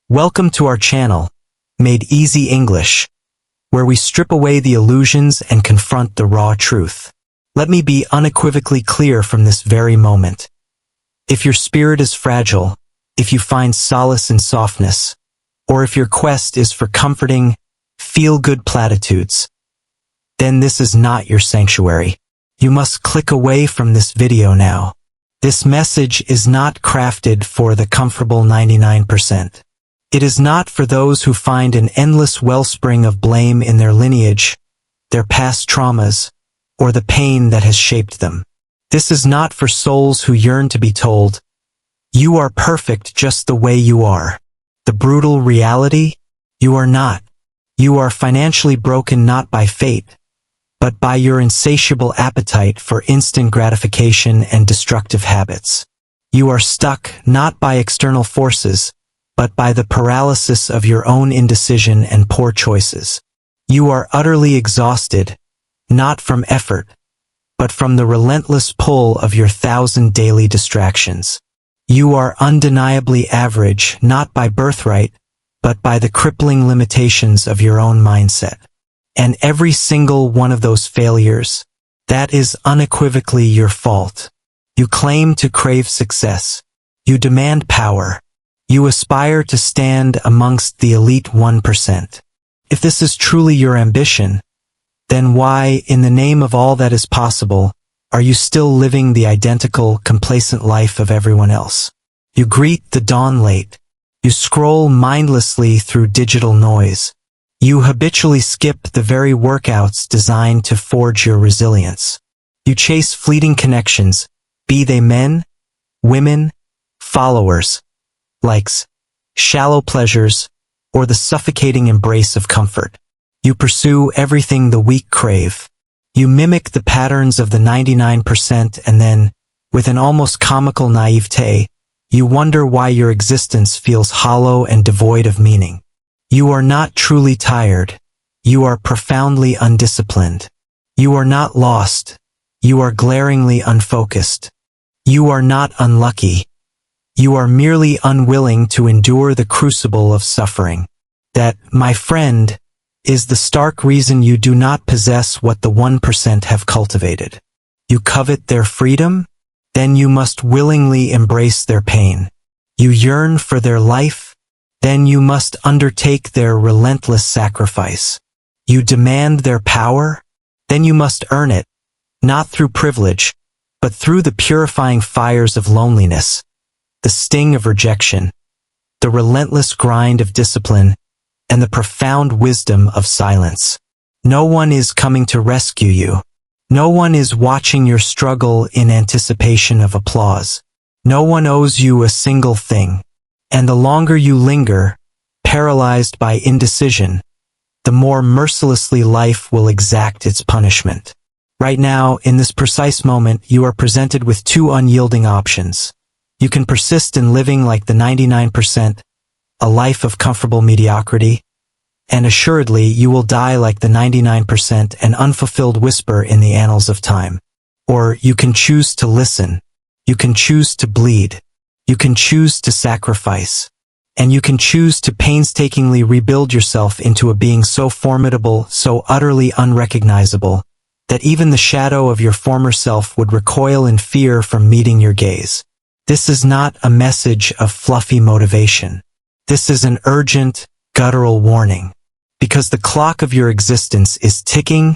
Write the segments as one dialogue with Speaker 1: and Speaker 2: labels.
Speaker 1: Welcome to our channel, Made Easy English, where we strip away the illusions and confront the raw truth. Let me be unequivocally clear from this very moment. If your spirit is fragile, if you find solace in softness, or if your quest is for comforting, feel-good platitudes, then this is not your sanctuary. You must click away from this video now. This message is not crafted for the comfortable 99%. It is not for those who find an endless wellspring of blame in their lineage, their past traumas, or the pain that has shaped them. This is not for souls who yearn to be told, "You are perfect just the way you are." The brutal reality? You are not. You are financially broken not by fate, but by your insatiable appetite for instant gratification and destructive habits. You are stuck not by external forces, but by the paralysis of your own indecision and poor choices. You are utterly exhausted, not from effort, but from the relentless pull of your 1,000 daily distractions. You are undeniably average not by birthright, but by the crippling limitations of your own mindset. And every single one of those failures, that is unequivocally your fault. You claim to crave success. You demand power. You aspire to stand amongst the elite 1%. If this is truly your ambition, then why, in the name of all that is possible, are you still living the identical, complacent life of everyone else? You greet the dawn late. You scroll mindlessly through digital noise. You habitually skip the very workouts designed to forge your resilience. You chase fleeting connections, be they men, women, followers, likes, shallow pleasures, or the suffocating embrace of comfort. You pursue everything the weak crave. You mimic the patterns of the 99% and then, with an almost comical naivete, you wonder why your existence feels hollow and devoid of meaning. You are not truly tired. You are profoundly undisciplined. You are not lost. You are glaringly unfocused. You are not unlucky. You are merely unwilling to endure the crucible of suffering. That, my friend, is the stark reason you do not possess what the 1% have cultivated. You covet their freedom? Then you must willingly embrace their pain. You yearn for their life? Then you must undertake their relentless sacrifice. You demand their power? Then you must earn it, not through privilege, but through the purifying fires of loneliness, the sting of rejection, the relentless grind of discipline, and the profound wisdom of silence. No one is coming to rescue you. No one is watching your struggle in anticipation of applause. No one owes you a single thing. And the longer you linger, paralyzed by indecision, the more mercilessly life will exact its punishment. Right now, in this precise moment, you are presented with two unyielding options. You can persist in living like the 99%, a life of comfortable mediocrity, and assuredly you will die like the 99%, an unfulfilled whisper in the annals of time. Or you can choose to listen. You can choose to bleed. You can choose to sacrifice. And you can choose to painstakingly rebuild yourself into a being so formidable, so utterly unrecognizable, that even the shadow of your former self would recoil in fear from meeting your gaze. This is not a message of fluffy motivation. This is an urgent, guttural warning. Because the clock of your existence is ticking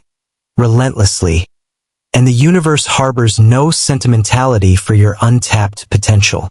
Speaker 1: relentlessly, and the universe harbors no sentimentality for your untapped potential.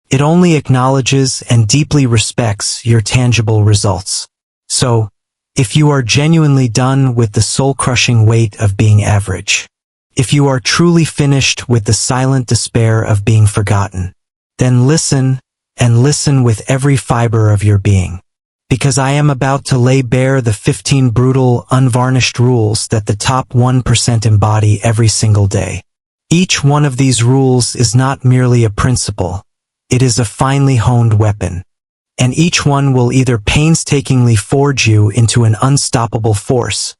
Speaker 1: It only acknowledges and deeply respects your tangible results. So, if you are genuinely done with the soul-crushing weight of being average, if you are truly finished with the silent despair of being forgotten, then listen, and listen with every fiber of your being. Because I am about to lay bare the 15 brutal, unvarnished rules that the top 1% embody every single day. Each one of these rules is not merely a principle. It is a finely honed weapon. And each one will either painstakingly forge you into an unstoppable force,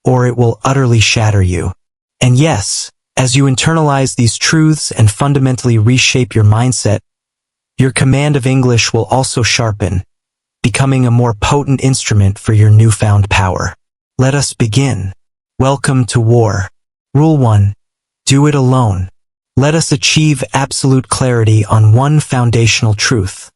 Speaker 1: or it will utterly shatter you. And yes, as you internalize these truths and fundamentally reshape your mindset, your command of English will also sharpen, becoming a more potent instrument for your newfound power. Let us begin. Welcome to war. Rule 1. Do it alone. Let us achieve absolute clarity on one foundational truth.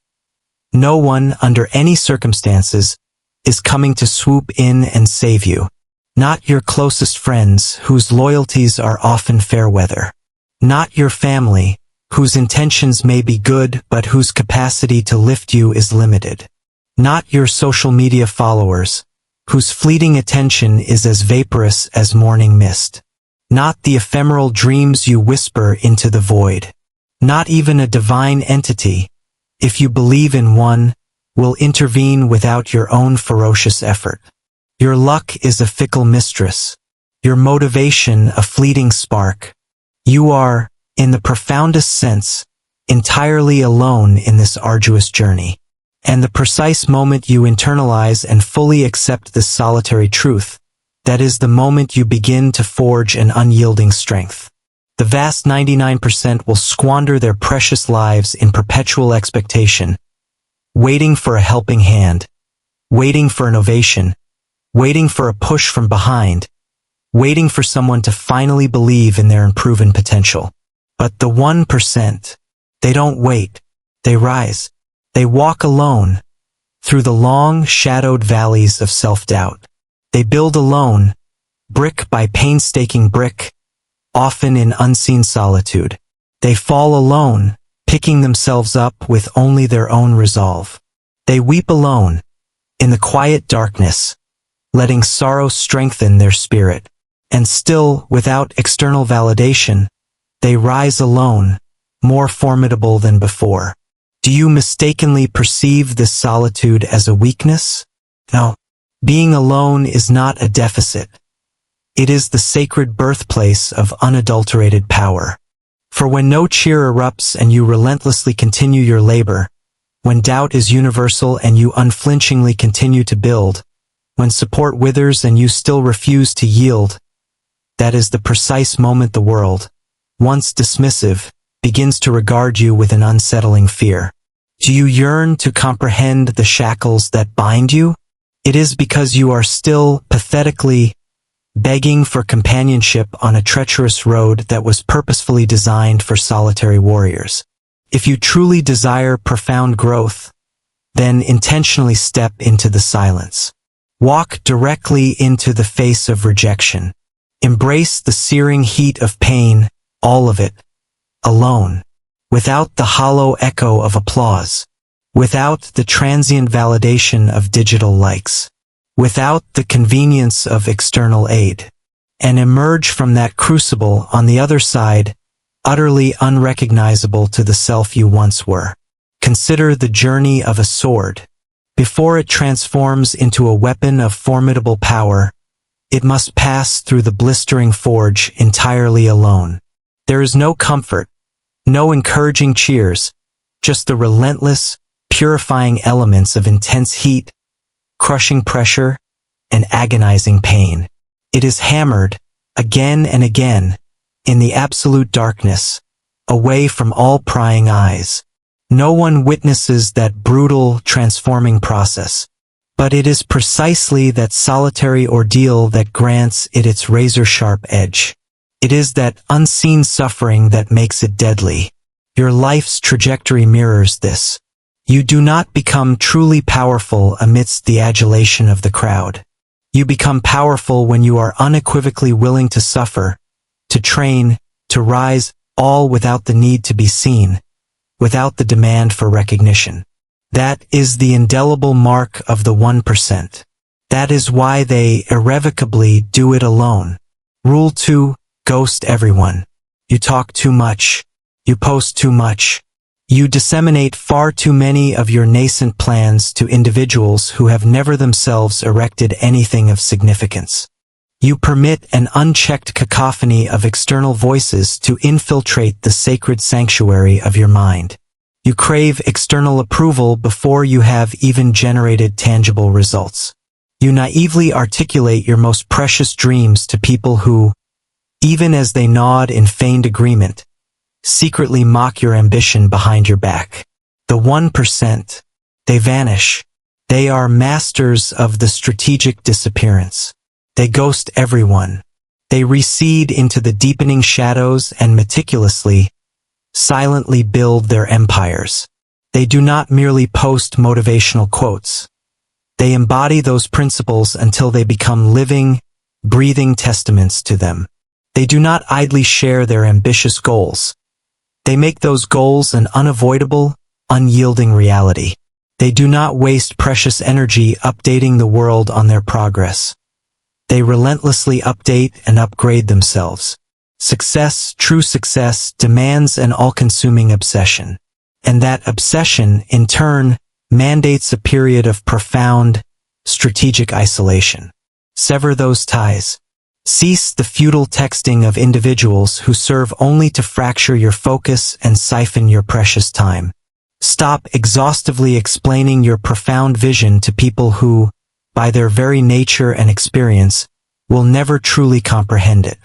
Speaker 1: No one, under any circumstances, is coming to swoop in and save you. Not your closest friends, whose loyalties are often fair weather. Not your family, whose intentions may be good but whose capacity to lift you is limited. Not your social media followers, whose fleeting attention is as vaporous as morning mist. Not the ephemeral dreams you whisper into the void. Not even a divine entity, if you believe in one, will intervene without your own ferocious effort. Your luck is a fickle mistress. Your motivation a fleeting spark. You are, in the profoundest sense, entirely alone in this arduous journey. And the precise moment you internalize and fully accept this solitary truth, that is the moment you begin to forge an unyielding strength. The vast 99% will squander their precious lives in perpetual expectation, waiting for a helping hand, waiting for an ovation, waiting for a push from behind, waiting for someone to finally believe in their unproven potential. But the 1%, they don't wait, they rise. They walk alone, through the long, shadowed valleys of self-doubt. They build alone, brick by painstaking brick, often in unseen solitude. They fall alone, picking themselves up with only their own resolve. They weep alone, in the quiet darkness, letting sorrow strengthen their spirit. And still, without external validation, they rise alone, more formidable than before. Do you mistakenly perceive this solitude as a weakness? No. Being alone is not a deficit. It is the sacred birthplace of unadulterated power. For when no cheer erupts and you relentlessly continue your labor, when doubt is universal and you unflinchingly continue to build, when support withers and you still refuse to yield, that is the precise moment the world, once dismissive, begins to regard you with an unsettling fear. Do you yearn to comprehend the shackles that bind you? It is because you are still, pathetically, begging for companionship on a treacherous road that was purposefully designed for solitary warriors. If you truly desire profound growth, then intentionally step into the silence. Walk directly into the face of rejection. Embrace the searing heat of pain, all of it, alone, without the hollow echo of applause, without the transient validation of digital likes, without the convenience of external aid, and emerge from that crucible on the other side, utterly unrecognizable to the self you once were. Consider the journey of a sword. Before it transforms into a weapon of formidable power, it must pass through the blistering forge entirely alone. There is no comfort, no encouraging cheers, just the relentless, purifying elements of intense heat, crushing pressure, and agonizing pain. It is hammered, again and again, in the absolute darkness, away from all prying eyes. No one witnesses that brutal, transforming process, but it is precisely that solitary ordeal that grants it its razor-sharp edge. It is that unseen suffering that makes it deadly. Your life's trajectory mirrors this. You do not become truly powerful amidst the adulation of the crowd. You become powerful when you are unequivocally willing to suffer, to train, to rise, all without the need to be seen, without the demand for recognition. That is the indelible mark of the 1%. That is why they irrevocably do it alone. Rule 2. Ghost everyone. You talk too much. You post too much. You disseminate far too many of your nascent plans to individuals who have never themselves erected anything of significance. You permit an unchecked cacophony of external voices to infiltrate the sacred sanctuary of your mind. You crave external approval before you have even generated tangible results. You naively articulate your most precious dreams to people who, even as they nod in feigned agreement, secretly mock your ambition behind your back. The 1%, they vanish. They are masters of the strategic disappearance. They ghost everyone. They recede into the deepening shadows and meticulously, silently build their empires. They do not merely post motivational quotes. They embody those principles until they become living, breathing testaments to them. They do not idly share their ambitious goals. They make those goals an unavoidable, unyielding reality. They do not waste precious energy updating the world on their progress. They relentlessly update and upgrade themselves. Success, true success, demands an all-consuming obsession. And that obsession, in turn, mandates a period of profound, strategic isolation. Sever those ties. Cease the futile texting of individuals who serve only to fracture your focus and siphon your precious time. Stop exhaustively explaining your profound vision to people who, by their very nature and experience, will never truly comprehend it.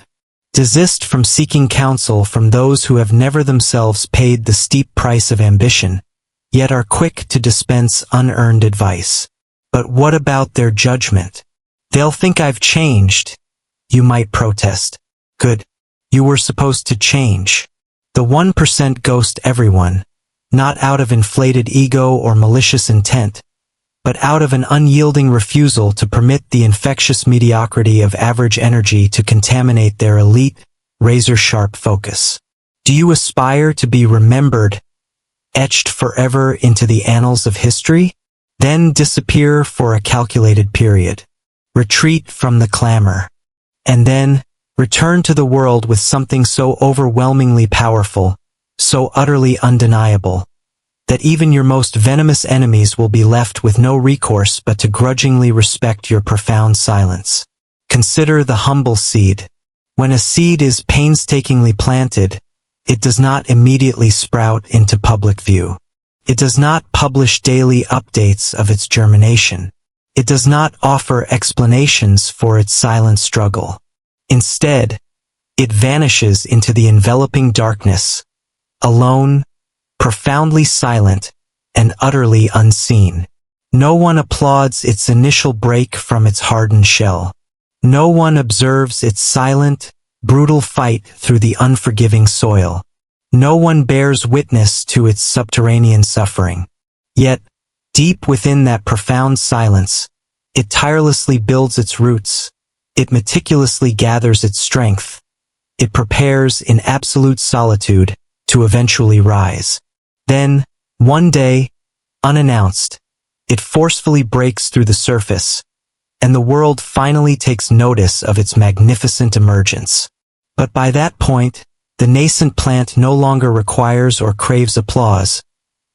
Speaker 1: Desist from seeking counsel from those who have never themselves paid the steep price of ambition, yet are quick to dispense unearned advice. But what about their judgment? They'll think I've changed. You might protest. Good. You were supposed to change. The 1% ghost everyone, not out of inflated ego or malicious intent, but out of an unyielding refusal to permit the infectious mediocrity of average energy to contaminate their elite, razor-sharp focus. Do you aspire to be remembered, etched forever into the annals of history? Then disappear for a calculated period. Retreat from the clamor. And then, return to the world with something so overwhelmingly powerful, so utterly undeniable, that even your most venomous enemies will be left with no recourse but to grudgingly respect your profound silence. Consider the humble seed. When a seed is painstakingly planted, it does not immediately sprout into public view. It does not publish daily updates of its germination. It does not offer explanations for its silent struggle. Instead, it vanishes into the enveloping darkness, alone, profoundly silent, and utterly unseen. No one applauds its initial break from its hardened shell. No one observes its silent, brutal fight through the unforgiving soil. No one bears witness to its subterranean suffering. Yet, deep within that profound silence, it tirelessly builds its roots. It meticulously gathers its strength. It prepares in absolute solitude to eventually rise. Then, one day, unannounced, it forcefully breaks through the surface, and the world finally takes notice of its magnificent emergence. But by that point, the nascent plant no longer requires or craves applause,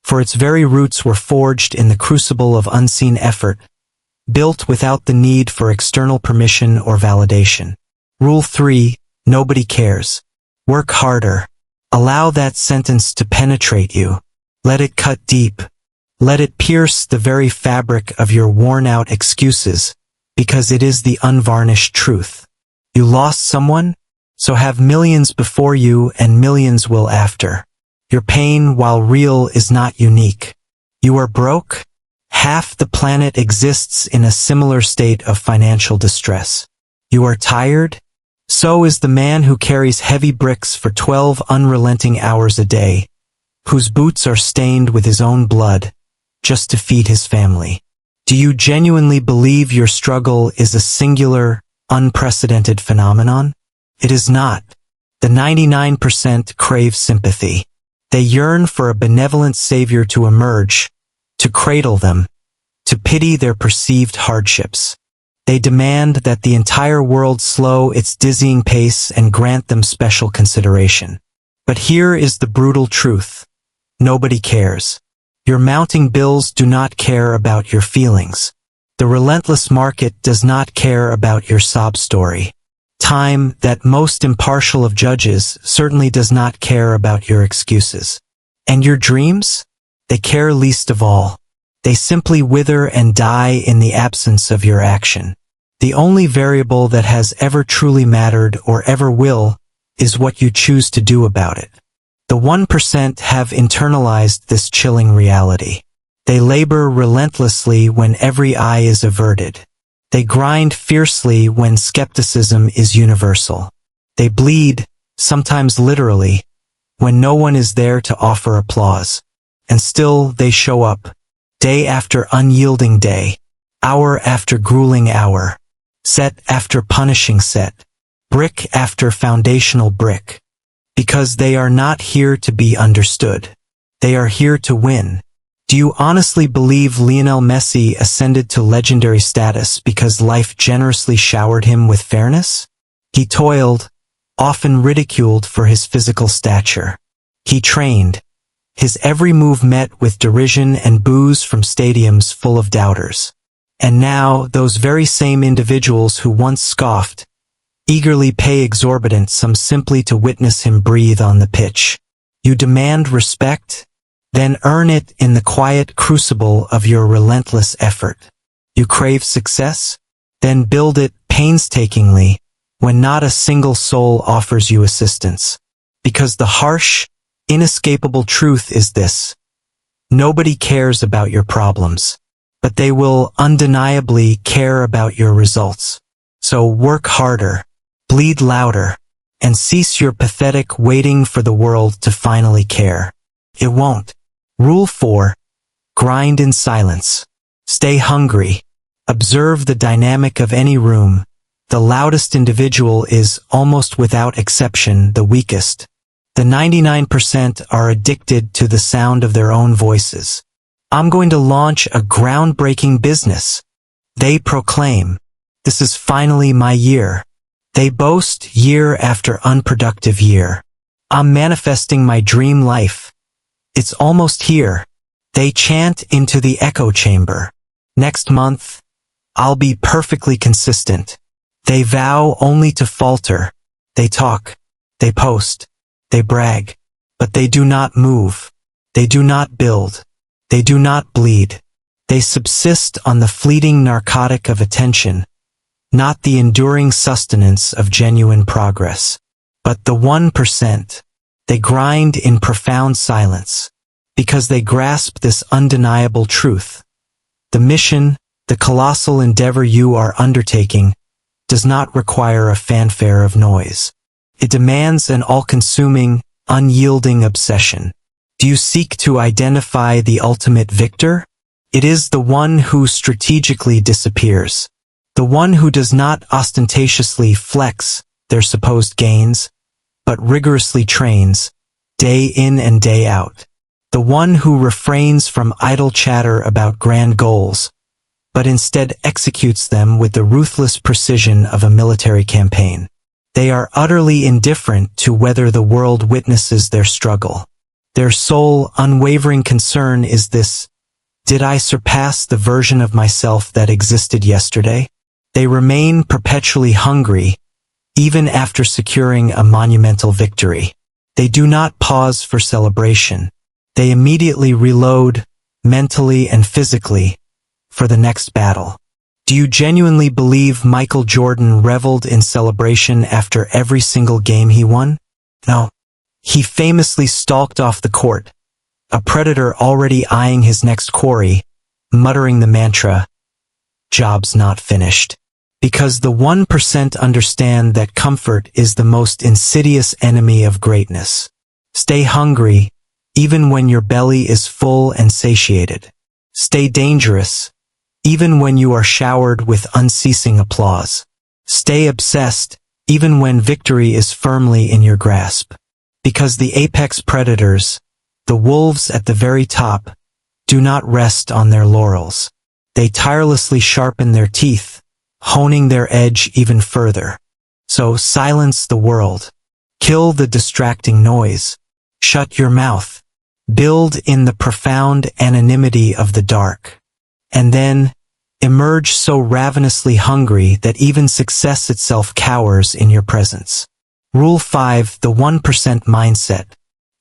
Speaker 1: for its very roots were forged in the crucible of unseen effort, built without the need for external permission or validation. Rule 3, nobody cares. Work harder. Allow that sentence to penetrate you. Let it cut deep. Let it pierce the very fabric of your worn-out excuses, because it is the unvarnished truth. You lost someone? So have millions before you and millions will after. Your pain, while real, is not unique. You are broke? Half the planet exists in a similar state of financial distress. You are tired? So is the man who carries heavy bricks for 12 unrelenting hours a day, whose boots are stained with his own blood, just to feed his family. Do you genuinely believe your struggle is a singular, unprecedented phenomenon? It is not. The 99% crave sympathy. They yearn for a benevolent savior to emerge, to cradle them, to pity their perceived hardships. They demand that the entire world slow its dizzying pace and grant them special consideration. But here is the brutal truth. Nobody cares. Your mounting bills do not care about your feelings. The relentless market does not care about your sob story. Time, that most impartial of judges, certainly does not care about your excuses. And your dreams? They care least of all. They simply wither and die in the absence of your action. The only variable that has ever truly mattered or ever will is what you choose to do about it. The 1% have internalized this chilling reality. They labor relentlessly when every eye is averted. They grind fiercely when skepticism is universal. They bleed, sometimes literally, when no one is there to offer applause. And still they show up, day after unyielding day, hour after grueling hour, set after punishing set, brick after foundational brick. Because they are not here to be understood. They are here to win. Do you honestly believe Lionel Messi ascended to legendary status because life generously showered him with fairness? He toiled, often ridiculed for his physical stature. He trained, his every move met with derision and boos from stadiums full of doubters. And now, those very same individuals who once scoffed, eagerly pay exorbitant sums simply to witness him breathe on the pitch. You demand respect? Then earn it in the quiet crucible of your relentless effort. You crave success? Then build it painstakingly when not a single soul offers you assistance. Because the harsh, inescapable truth is this: nobody cares about your problems, but they will undeniably care about your results. So work harder, bleed louder, and cease your pathetic waiting for the world to finally care. It won't. Rule 4. Grind in silence. Stay hungry. Observe the dynamic of any room. The loudest individual is, almost without exception, the weakest. The 99% are addicted to the sound of their own voices. I'm going to launch a groundbreaking business. They proclaim, this is finally my year. They boast year after unproductive year. I'm manifesting my dream life. It's almost here. They chant into the echo chamber. Next month, I'll be perfectly consistent. They vow only to falter. They talk. They post. They brag. But they do not move. They do not build. They do not bleed. They subsist on the fleeting narcotic of attention, not the enduring sustenance of genuine progress. But the 1%, they grind in profound silence, because they grasp this undeniable truth. The mission, the colossal endeavor you are undertaking, does not require a fanfare of noise. It demands an all-consuming, unyielding obsession. Do you seek to identify the ultimate victor? It is the one who strategically disappears. The one who does not ostentatiously flex their supposed gains, but rigorously trains, day in and day out. The one who refrains from idle chatter about grand goals, but instead executes them with the ruthless precision of a military campaign. They are utterly indifferent to whether the world witnesses their struggle. Their sole, unwavering concern is this: did I surpass the version of myself that existed yesterday? They remain perpetually hungry, even after securing a monumental victory. They do not pause for celebration. They immediately reload, mentally and physically, for the next battle. Do you genuinely believe Michael Jordan reveled in celebration after every single game he won? No. He famously stalked off the court, a predator already eyeing his next quarry, muttering the mantra, "Job's not finished." Because the 1% understand that comfort is the most insidious enemy of greatness. Stay hungry, even when your belly is full and satiated. Stay dangerous, even when you are showered with unceasing applause. Stay obsessed, even when victory is firmly in your grasp. Because the apex predators, the wolves at the very top, do not rest on their laurels. They tirelessly sharpen their teeth, honing their edge even further. So silence the world. Kill the distracting noise. Shut your mouth. Build in the profound anonymity of the dark. And then, emerge so ravenously hungry that even success itself cowers in your presence. Rule 5, the 1% mindset.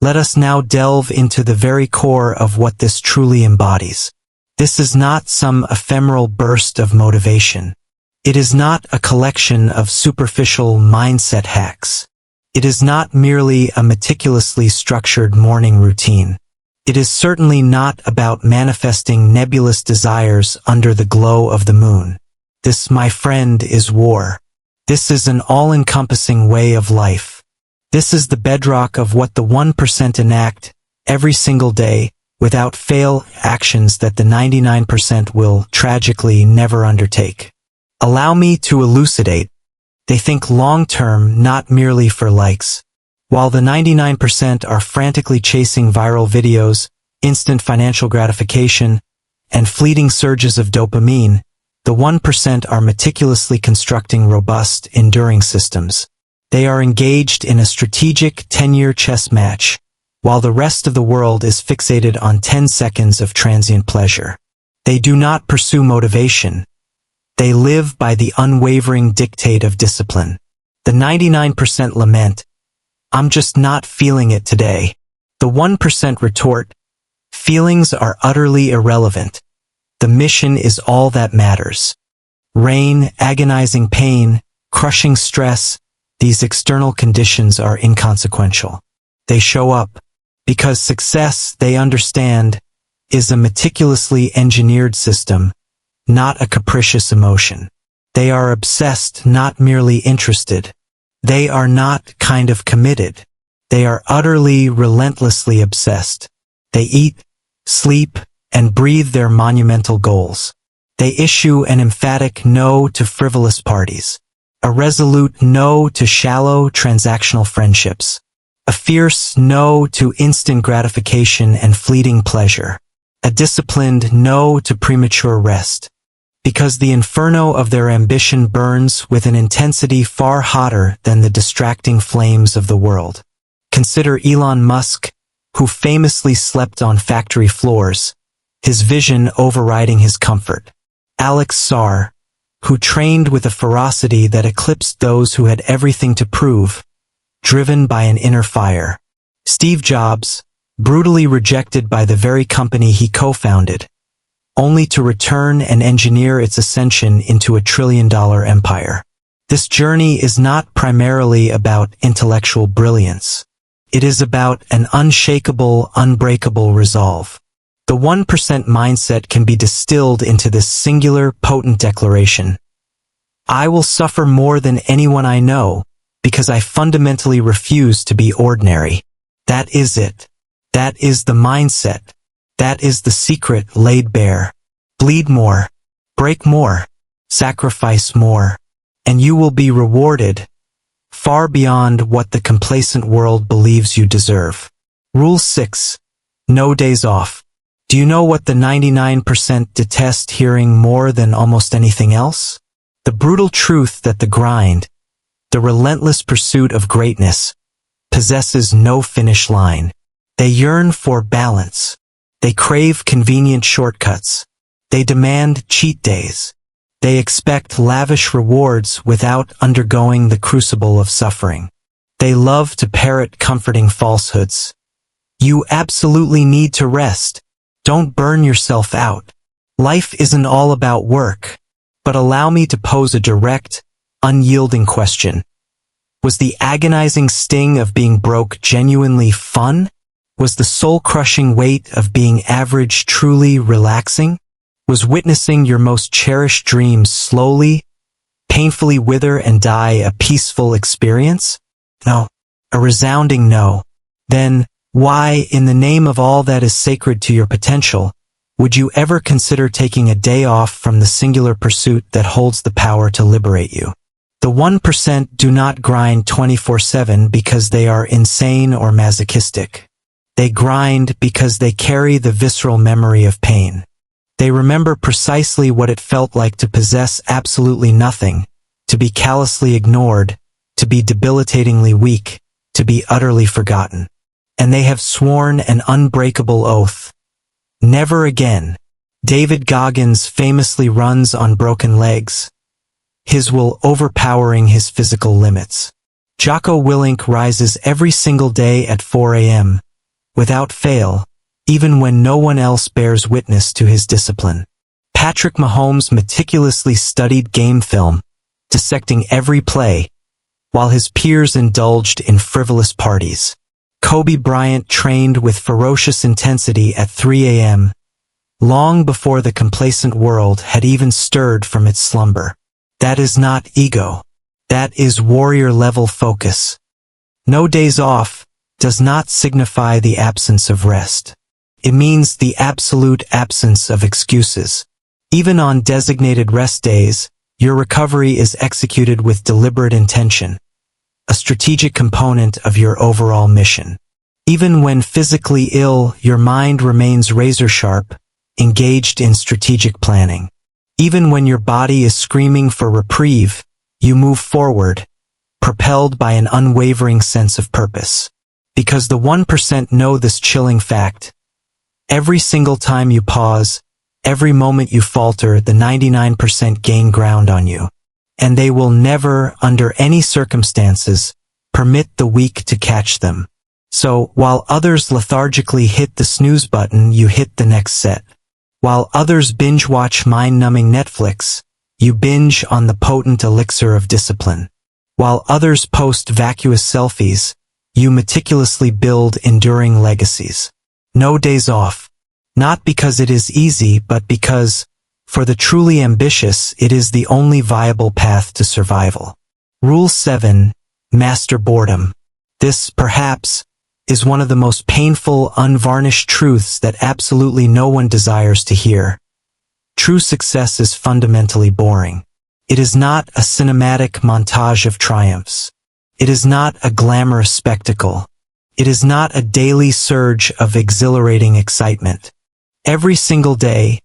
Speaker 1: Let us now delve into the very core of what this truly embodies. This is not some ephemeral burst of motivation. It is not a collection of superficial mindset hacks. It is not merely a meticulously structured morning routine. It is certainly not about manifesting nebulous desires under the glow of the moon. This, my friend, is war. This is an all-encompassing way of life. This is the bedrock of what the 1% enact every single day, without fail, actions that the 99% will, tragically, never undertake. Allow me to elucidate. They think long-term, not merely for likes. While the 99% are frantically chasing viral videos, instant financial gratification, and fleeting surges of dopamine, the 1% are meticulously constructing robust, enduring systems. They are engaged in a strategic 10-year chess match, while the rest of the world is fixated on 10 seconds of transient pleasure. They do not pursue motivation. They live by the unwavering dictate of discipline. The 99% lament, "I'm just not feeling it today." The 1% retort, "Feelings are utterly irrelevant. The mission is all that matters." Rain, agonizing pain, crushing stress, these external conditions are inconsequential. They show up because success, they understand, is a meticulously engineered system, not a capricious emotion. They are obsessed, not merely interested. They are not kind of committed. They are utterly, relentlessly obsessed. They eat, sleep, and breathe their monumental goals. They issue an emphatic no to frivolous parties, a resolute no to shallow, transactional friendships, a fierce no to instant gratification and fleeting pleasure, a disciplined no to premature rest, because the inferno of their ambition burns with an intensity far hotter than the distracting flames of the world. Consider Elon Musk, who famously slept on factory floors, his vision overriding his comfort. Alex Sarr, who trained with a ferocity that eclipsed those who had everything to prove, driven by an inner fire. Steve Jobs, brutally rejected by the very company he co-founded, only to return and engineer its ascension into a trillion-dollar empire. This journey is not primarily about intellectual brilliance. It is about an unshakable, unbreakable resolve. The 1% mindset can be distilled into this singular, potent declaration: I will suffer more than anyone I know, because I fundamentally refuse to be ordinary. That is it. That is the mindset. That is the secret laid bare. Bleed more, break more, sacrifice more, and you will be rewarded far beyond what the complacent world believes you deserve. Rule 6. No days off. Do you know what the 99% detest hearing more than almost anything else? The brutal truth that the grind, the relentless pursuit of greatness, possesses no finish line. They yearn for balance. They crave convenient shortcuts. They demand cheat days. They expect lavish rewards without undergoing the crucible of suffering. They love to parrot comforting falsehoods. You absolutely need to rest. Don't burn yourself out. Life isn't all about work. But allow me to pose a direct, unyielding question. Was the agonizing sting of being broke genuinely fun? Was the soul-crushing weight of being average truly relaxing? Was witnessing your most cherished dreams slowly, painfully wither and die a peaceful experience? No. A resounding no. Then, why, in the name of all that is sacred to your potential, would you ever consider taking a day off from the singular pursuit that holds the power to liberate you? The 1% do not grind 24/7 because they are insane or masochistic. They grind because they carry the visceral memory of pain. They remember precisely what it felt like to possess absolutely nothing, to be callously ignored, to be debilitatingly weak, to be utterly forgotten. And they have sworn an unbreakable oath. Never again. David Goggins famously runs on broken legs, his will overpowering his physical limits. Jocko Willink rises every single day at 4 a.m., without fail, even when no one else bears witness to his discipline. Patrick Mahomes meticulously studied game film, dissecting every play, while his peers indulged in frivolous parties. Kobe Bryant trained with ferocious intensity at 3 a.m., long before the complacent world had even stirred from its slumber. That is not ego. That is warrior-level focus. No days off does not signify the absence of rest. It means the absolute absence of excuses. Even on designated rest days, your recovery is executed with deliberate intention, a strategic component of your overall mission. Even when physically ill, your mind remains razor-sharp, engaged in strategic planning. Even when your body is screaming for reprieve, you move forward, propelled by an unwavering sense of purpose. Because the 1% know this chilling fact. Every single time you pause, every moment you falter, the 99% gain ground on you. And they will never, under any circumstances, permit the weak to catch them. So, while others lethargically hit the snooze button, you hit the next set. While others binge-watch mind-numbing Netflix, you binge on the potent elixir of discipline. While others post vacuous selfies, you meticulously build enduring legacies. No days off. Not because it is easy, but because, for the truly ambitious, it is the only viable path to survival. Rule 7. Master boredom. This, perhaps, is one of the most painful, unvarnished truths that absolutely no one desires to hear. True success is fundamentally boring. It is not a cinematic montage of triumphs. It is not a glamorous spectacle. It is not a daily surge of exhilarating excitement. Every single day,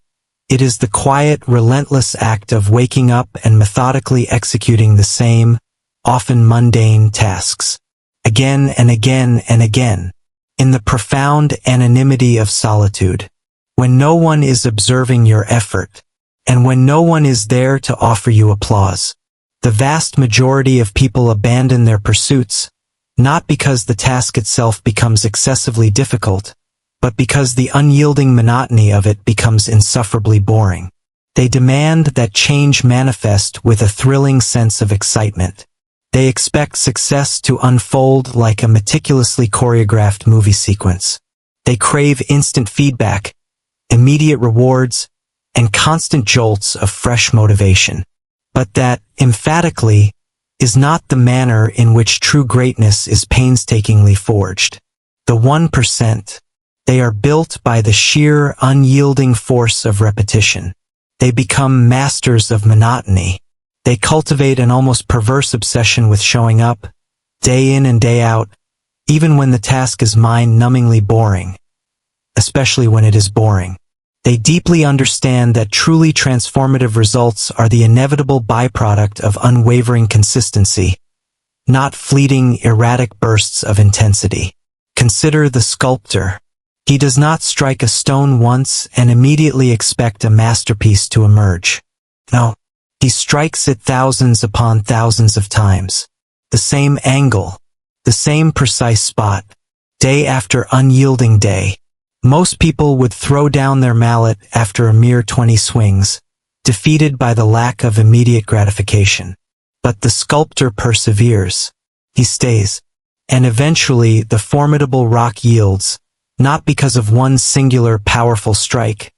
Speaker 1: it is the quiet, relentless act of waking up and methodically executing the same, often mundane tasks. Again and again and again, in the profound anonymity of solitude, when no one is observing your effort, and when no one is there to offer you applause. The vast majority of people abandon their pursuits, not because the task itself becomes excessively difficult, but because the unyielding monotony of it becomes insufferably boring. They demand that change manifest with a thrilling sense of excitement. They expect success to unfold like a meticulously choreographed movie sequence. They crave instant feedback, immediate rewards, and constant jolts of fresh motivation. But that, emphatically, is not the manner in which true greatness is painstakingly forged. The 1%. They are built by the sheer, unyielding force of repetition. They become masters of monotony. They cultivate an almost perverse obsession with showing up, day in and day out, even when the task is mind-numbingly boring, especially when it is boring. They deeply understand that truly transformative results are the inevitable byproduct of unwavering consistency, not fleeting, erratic bursts of intensity. Consider the sculptor. He does not strike a stone once and immediately expect a masterpiece to emerge. No. He strikes it thousands upon thousands of times. The same angle, the same precise spot, day after unyielding day. Most people would throw down their mallet after a mere 20 swings, defeated by the lack of immediate gratification. But the sculptor perseveres. He stays. And eventually the formidable rock yields, not because of one singular powerful strike,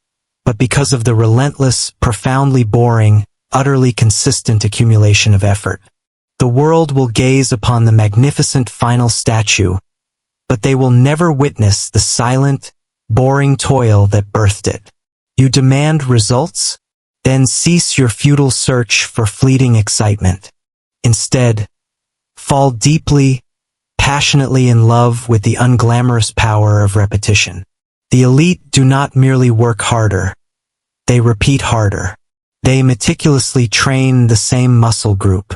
Speaker 1: but because of the relentless, profoundly boring, utterly consistent accumulation of effort. The world will gaze upon the magnificent final statue, but they will never witness the silent, boring toil that birthed it. You demand results? Then cease your futile search for fleeting excitement. Instead, fall deeply, passionately in love with the unglamorous power of repetition. The elite do not merely work harder, they repeat harder. They meticulously train the same muscle group.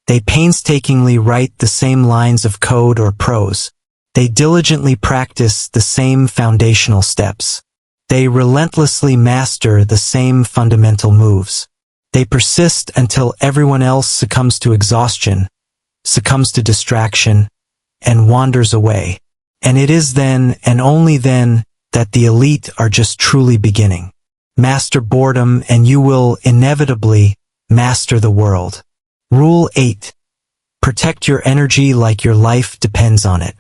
Speaker 1: They painstakingly write the same lines of code or prose. They diligently practice the same foundational steps. They relentlessly master the same fundamental moves. They persist until everyone else succumbs to exhaustion, succumbs to distraction, and wanders away. And it is then, and only then, that the elite are just truly beginning. Master boredom and you will inevitably master the world. Rule 8. Protect your energy like your life depends on it.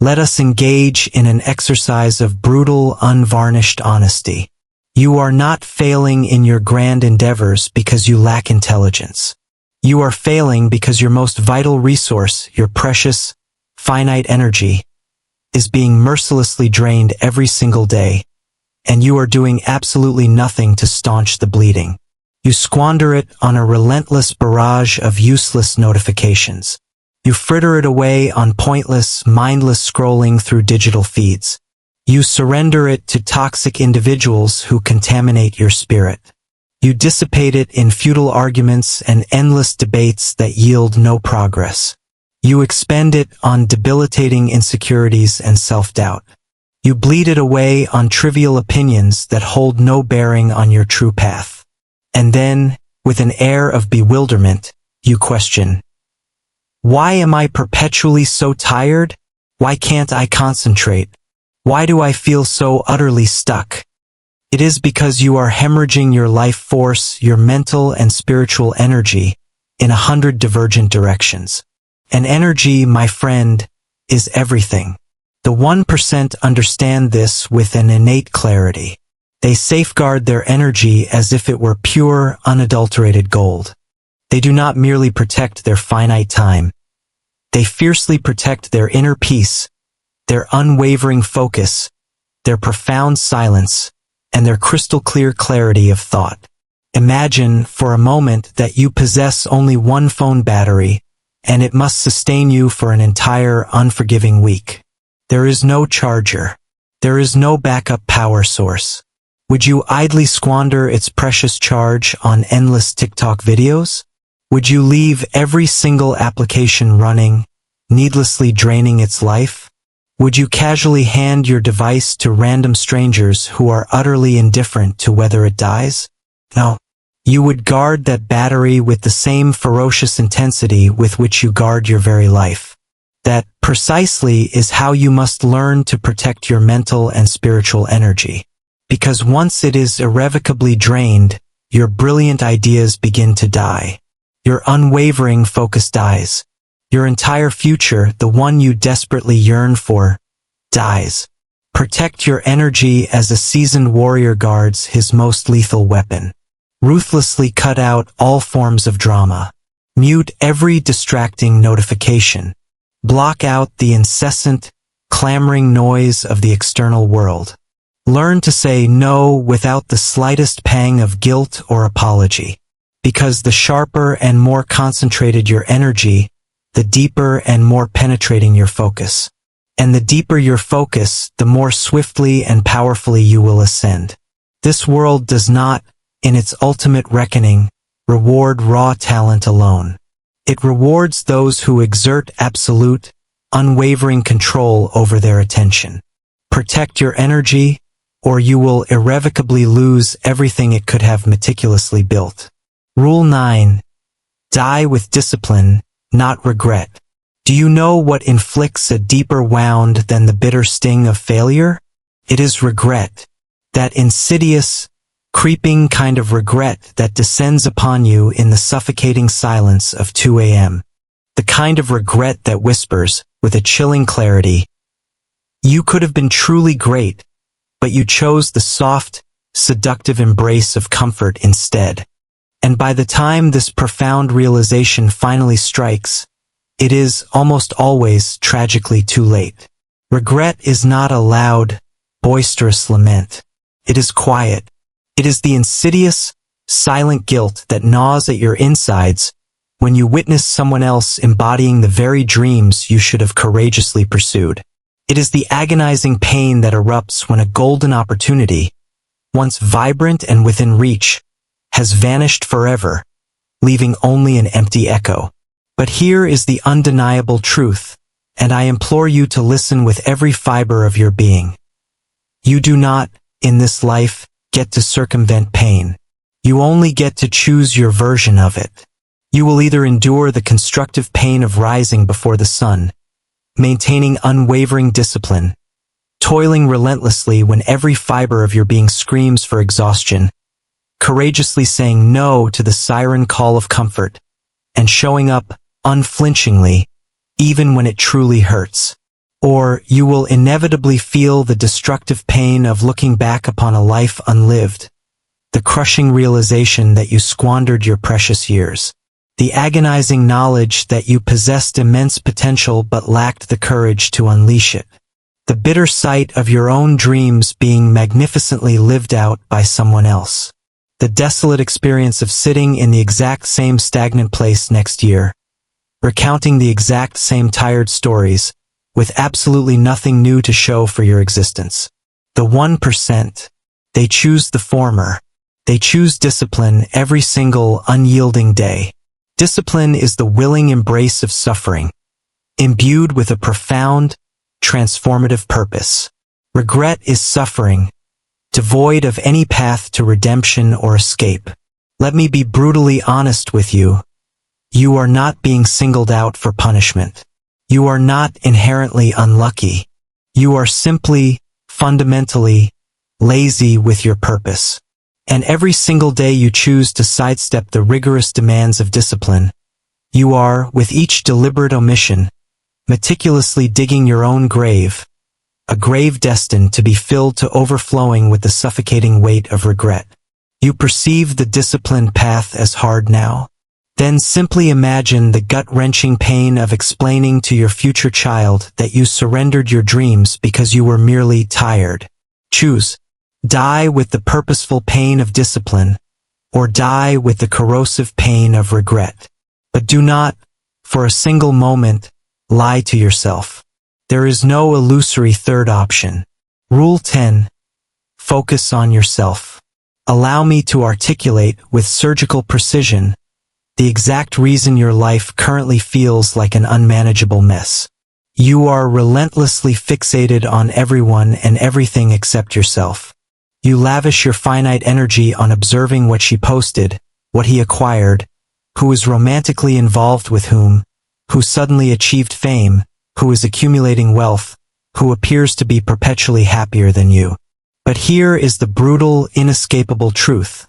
Speaker 1: Let us engage in an exercise of brutal, unvarnished honesty. You are not failing in your grand endeavors because you lack intelligence. You are failing because your most vital resource, your precious, finite energy, is being mercilessly drained every single day, and you are doing absolutely nothing to staunch the bleeding. You squander it on a relentless barrage of useless notifications. You fritter it away on pointless, mindless scrolling through digital feeds. You surrender it to toxic individuals who contaminate your spirit. You dissipate it in futile arguments and endless debates that yield no progress. You expend it on debilitating insecurities and self-doubt. You bleed it away on trivial opinions that hold no bearing on your true path. And then, with an air of bewilderment, you question, why am I perpetually so tired? Why can't I concentrate? Why do I feel so utterly stuck? It is because you are hemorrhaging your life force, your mental and spiritual energy, in 100 divergent directions. And energy, my friend, is everything. The 1% understand this with an innate clarity. They safeguard their energy as if it were pure, unadulterated gold. They do not merely protect their finite time. They fiercely protect their inner peace, their unwavering focus, their profound silence, and their crystal-clear clarity of thought. Imagine, for a moment, that you possess only one phone battery, and it must sustain you for an entire, unforgiving week. There is no charger. There is no backup power source. Would you idly squander its precious charge on endless TikTok videos? Would you leave every single application running, needlessly draining its life? Would you casually hand your device to random strangers who are utterly indifferent to whether it dies? No. You would guard that battery with the same ferocious intensity with which you guard your very life. That, precisely, is how you must learn to protect your mental and spiritual energy. Because once it is irrevocably drained, your brilliant ideas begin to die. Your unwavering focus dies. Your entire future, the one you desperately yearn for, dies. Protect your energy as a seasoned warrior guards his most lethal weapon. Ruthlessly cut out all forms of drama. Mute every distracting notification. Block out the incessant, clamoring noise of the external world. Learn to say no without the slightest pang of guilt or apology. Because the sharper and more concentrated your energy, the deeper and more penetrating your focus. And the deeper your focus, the more swiftly and powerfully you will ascend. This world does not, in its ultimate reckoning, reward raw talent alone. It rewards those who exert absolute, unwavering control over their attention. Protect your energy, or you will irrevocably lose everything it could have meticulously built. Rule 9. Die with discipline, not regret. Do you know what inflicts a deeper wound than the bitter sting of failure? It is regret. That insidious, creeping kind of regret that descends upon you in the suffocating silence of 2 a.m. The kind of regret that whispers, with a chilling clarity, you could have been truly great, but you chose the soft, seductive embrace of comfort instead. And by the time this profound realization finally strikes, it is almost always tragically too late. Regret is not a loud, boisterous lament. It is quiet. It is the insidious, silent guilt that gnaws at your insides when you witness someone else embodying the very dreams you should have courageously pursued. It is the agonizing pain that erupts when a golden opportunity, once vibrant and within reach, has vanished forever, leaving only an empty echo. But here is the undeniable truth, and I implore you to listen with every fiber of your being. You do not, in this life, get to circumvent pain. You only get to choose your version of it. You will either endure the constructive pain of rising before the sun, maintaining unwavering discipline, toiling relentlessly when every fiber of your being screams for exhaustion, courageously saying no to the siren call of comfort, and showing up unflinchingly, even when it truly hurts. or you will inevitably feel the destructive pain of looking back upon a life unlived, the crushing realization that you squandered your precious years, the agonizing knowledge that you possessed immense potential but lacked the courage to unleash it, the bitter sight of your own dreams being magnificently lived out by someone else, the desolate experience of sitting in the exact same stagnant place next year, recounting the exact same tired stories, with absolutely nothing new to show for your existence. The 1%, they choose the former. They choose discipline every single unyielding day. Discipline is the willing embrace of suffering, imbued with a profound, transformative purpose. Regret is suffering, devoid of any path to redemption or escape. Let me be brutally honest with you. You are not being singled out for punishment. You are not inherently unlucky. You are simply, fundamentally, lazy with your purpose. And every single day you choose to sidestep the rigorous demands of discipline, you are, with each deliberate omission, meticulously digging your own grave, a grave destined to be filled to overflowing with the suffocating weight of regret. You perceive the disciplined path as hard now? Then simply imagine the gut-wrenching pain of explaining to your future child that you surrendered your dreams because you were merely tired. Choose. Die with the purposeful pain of discipline, or die with the corrosive pain of regret. But do not, for a single moment, lie to yourself. There is no illusory third option. Rule 10. Focus on yourself. Allow me to articulate with surgical precision the exact reason your life currently feels like an unmanageable mess. You are relentlessly fixated on everyone and everything except yourself. You lavish your finite energy on observing what she posted, what he acquired, who is romantically involved with whom, who suddenly achieved fame, who is accumulating wealth, who appears to be perpetually happier than you. But here is the brutal, inescapable truth.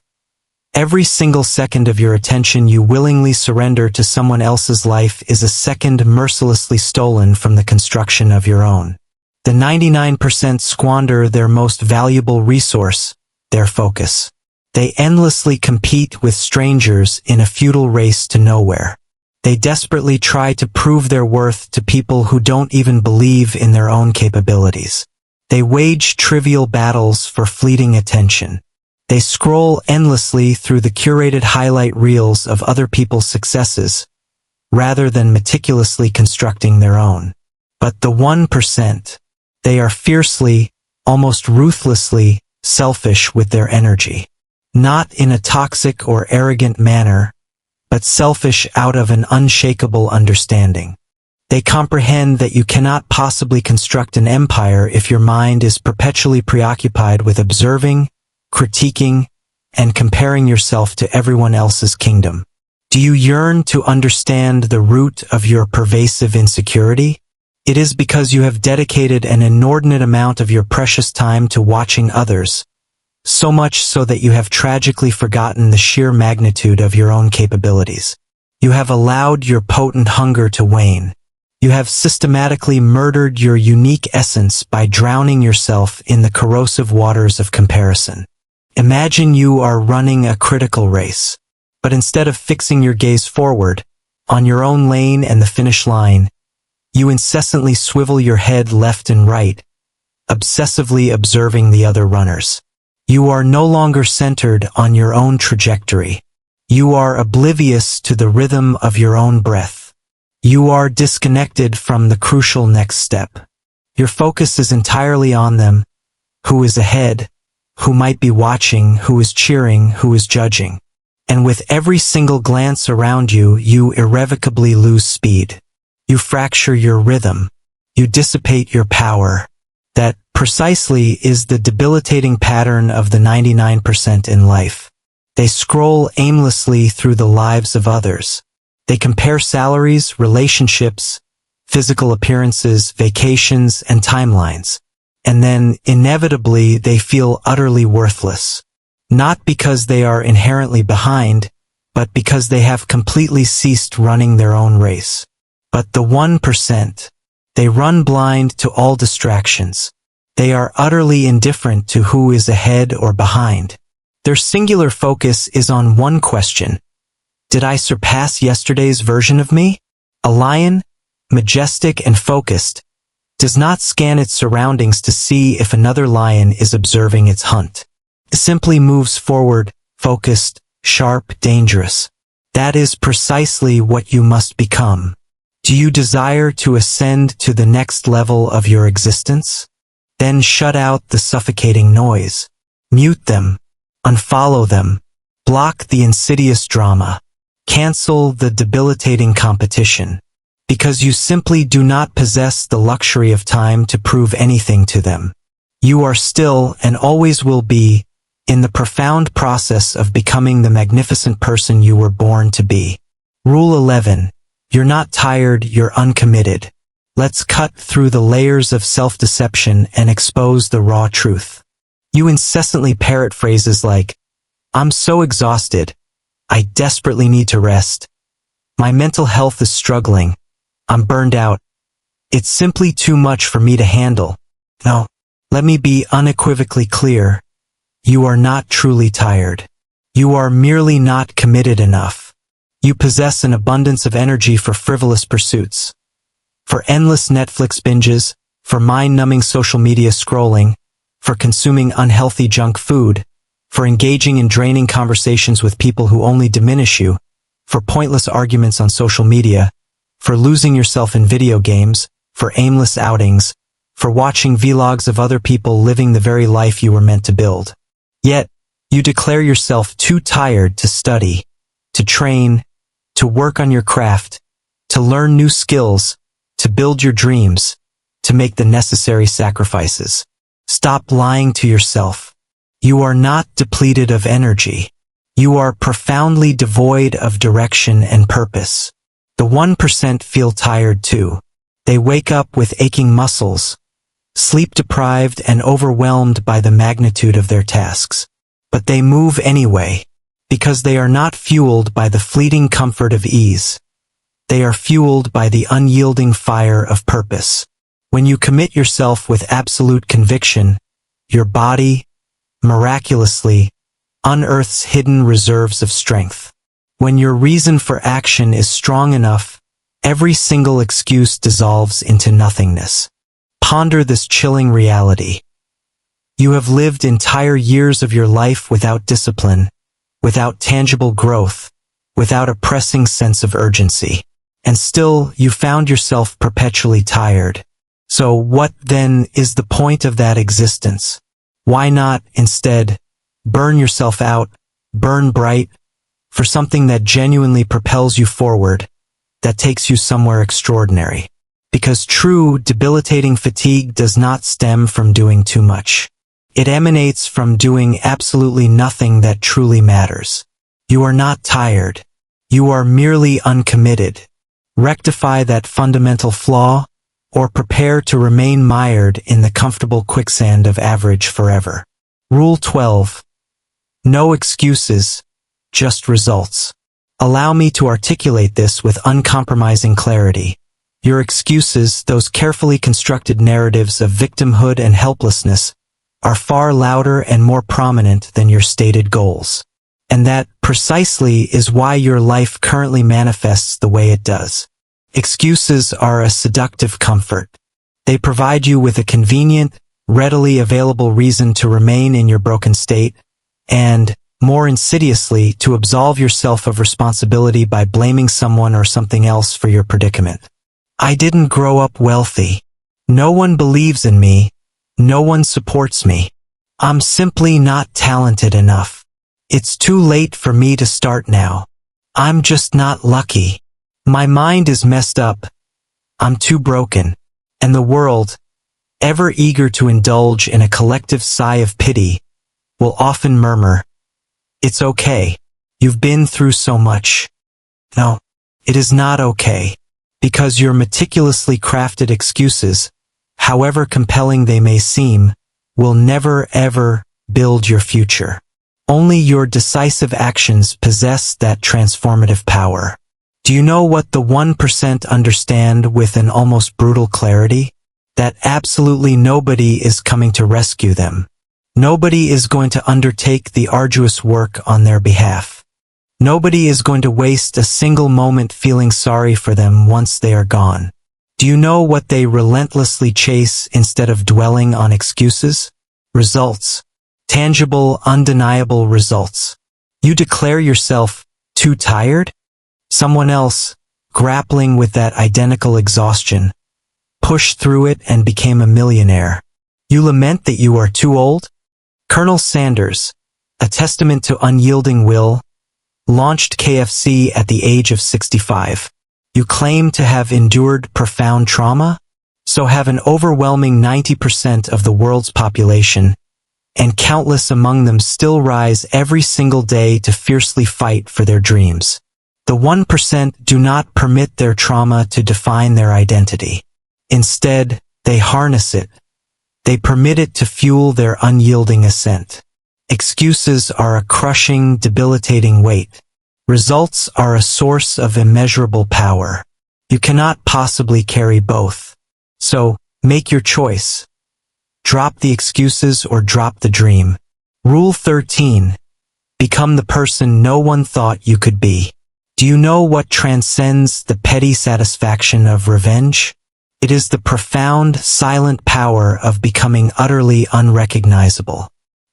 Speaker 1: Every single second of your attention you willingly surrender to someone else's life is a second mercilessly stolen from the construction of your own. The 99% squander their most valuable resource, their focus. They endlessly compete with strangers in a futile race to nowhere. They desperately try to prove their worth to people who don't even believe in their own capabilities. They wage trivial battles for fleeting attention. They scroll endlessly through the curated highlight reels of other people's successes, rather than meticulously constructing their own. But the 1%, they are fiercely, almost ruthlessly, selfish with their energy. Not in a toxic or arrogant manner, but selfish out of an unshakable understanding. They comprehend that you cannot possibly construct an empire if your mind is perpetually preoccupied with observing, critiquing, and comparing yourself to everyone else's kingdom. Do you yearn to understand the root of your pervasive insecurity? It is because you have dedicated an inordinate amount of your precious time to watching others, so much so that you have tragically forgotten the sheer magnitude of your own capabilities. You have allowed your potent hunger to wane. You have systematically murdered your unique essence by drowning yourself in the corrosive waters of comparison. Imagine you are running a critical race, but instead of fixing your gaze forward, on your own lane and the finish line, you incessantly swivel your head left and right, obsessively observing the other runners. You are no longer centered on your own trajectory. You are oblivious to the rhythm of your own breath. You are disconnected from the crucial next step. Your focus is entirely on them, who is ahead, who might be watching, who is cheering, who is judging. And with every single glance around you, you irrevocably lose speed. You fracture your rhythm. You dissipate your power. That, precisely, is the debilitating pattern of the 99% in life. They scroll aimlessly through the lives of others. They compare salaries, relationships, physical appearances, vacations, and timelines. And then, inevitably, they feel utterly worthless. Not because they are inherently behind, but because they have completely ceased running their own race. But the 1%, They run blind to all distractions. They are utterly indifferent to who is ahead or behind. Their singular focus is on one question: did I surpass yesterday's version of me? A lion, majestic and focused, does not scan its surroundings to see if another lion is observing its hunt. It simply moves forward, focused, sharp, dangerous. That is precisely what you must become. Do you desire to ascend to the next level of your existence? Then shut out the suffocating noise. Mute them. Unfollow them. Block the insidious drama. Cancel the debilitating competition. Because you simply do not possess the luxury of time to prove anything to them. You are still, and always will be, in the profound process of becoming the magnificent person you were born to be. Rule 11. You're not tired, you're uncommitted. Let's cut through the layers of self-deception and expose the raw truth. You incessantly parrot phrases like, "I'm so exhausted. I desperately need to rest. My mental health is struggling. I'm burned out. It's simply too much for me to handle." No, let me be unequivocally clear. You are not truly tired. You are merely not committed enough. You possess an abundance of energy for frivolous pursuits, for endless Netflix binges, for mind-numbing social media scrolling, for consuming unhealthy junk food, for engaging in draining conversations with people who only diminish you, for pointless arguments on social media, for losing yourself in video games, for aimless outings, for watching vlogs of other people living the very life you were meant to build. Yet, you declare yourself too tired to study, to train, to work on your craft, to learn new skills, to build your dreams, to make the necessary sacrifices. Stop lying to yourself. You are not depleted of energy. You are profoundly devoid of direction and purpose. The 1% feel tired too. They wake up with aching muscles, sleep-deprived and overwhelmed by the magnitude of their tasks. But they move anyway, because they are not fueled by the fleeting comfort of ease. They are fueled by the unyielding fire of purpose. When you commit yourself with absolute conviction, your body, miraculously, unearths hidden reserves of strength. When your reason for action is strong enough, every single excuse dissolves into nothingness. Ponder this chilling reality. You have lived entire years of your life without discipline, without tangible growth, without a pressing sense of urgency. And still, you found yourself perpetually tired. So what then is the point of that existence? Why not, instead, burn yourself out, burn bright, for something that genuinely propels you forward, that takes you somewhere extraordinary? Because true, debilitating fatigue does not stem from doing too much. It emanates from doing absolutely nothing that truly matters. You are not tired. You are merely uncommitted. Rectify that fundamental flaw, or prepare to remain mired in the comfortable quicksand of average forever. Rule 12. No excuses, just results. Allow me to articulate this with uncompromising clarity. Your excuses, those carefully constructed narratives of victimhood and helplessness, are far louder and more prominent than your stated goals. And that, precisely, is why your life currently manifests the way it does. Excuses are a seductive comfort. They provide you with a convenient, readily available reason to remain in your broken state, and, more insidiously, to absolve yourself of responsibility by blaming someone or something else for your predicament. I didn't grow up wealthy. No one believes in me. No one supports me. I'm simply not talented enough. It's too late for me to start now. I'm just not lucky. My mind is messed up. I'm too broken. And the world, ever eager to indulge in a collective sigh of pity, will often murmur, "It's okay. You've been through so much." No, it is not okay. Because your meticulously crafted excuses, however compelling they may seem, will never ever build your future. Only your decisive actions possess that transformative power. Do you know what the 1% understand with an almost brutal clarity? That absolutely nobody is coming to rescue them. Nobody is going to undertake the arduous work on their behalf. Nobody is going to waste a single moment feeling sorry for them once they are gone. Do you know what they relentlessly chase instead of dwelling on excuses? Results. Tangible, undeniable results. You declare yourself too tired? Someone else, grappling with that identical exhaustion, pushed through it and became a millionaire. You lament that you are too old? Colonel Sanders, a testament to unyielding will, launched KFC at the age of 65. You claim to have endured profound trauma? So have an overwhelming 90% of the world's population, and countless among them still rise every single day to fiercely fight for their dreams. The 1% do not permit their trauma to define their identity. Instead, they harness it. They permit it to fuel their unyielding ascent. Excuses are a crushing, debilitating weight. Results are a source of immeasurable power. You cannot possibly carry both. So, make your choice. Drop the excuses or drop the dream. Rule 13. Become the person no one thought you could be. Do you know what transcends the petty satisfaction of revenge? It is the profound, silent power of becoming utterly unrecognizable.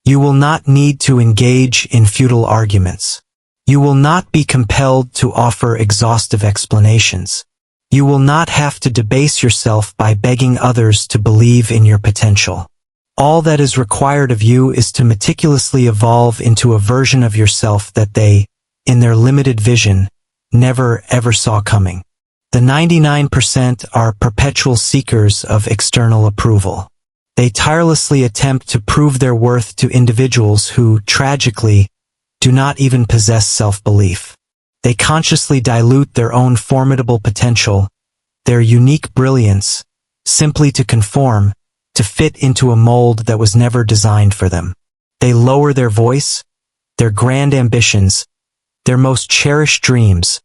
Speaker 1: You will not need to engage in futile arguments. You will not be compelled to offer exhaustive explanations. You will not have to debase yourself by begging others to believe in your potential. All that is required of you is to meticulously evolve into a version of yourself that they, in their limited vision, never ever saw coming. The 99% are perpetual seekers of external approval. They tirelessly attempt to prove their worth to individuals who, tragically, do not even possess self-belief. They consciously dilute their own formidable potential, their unique brilliance, simply to conform, to fit into a mold that was never designed for them. They lower their voice, their grand ambitions, their most cherished dreams,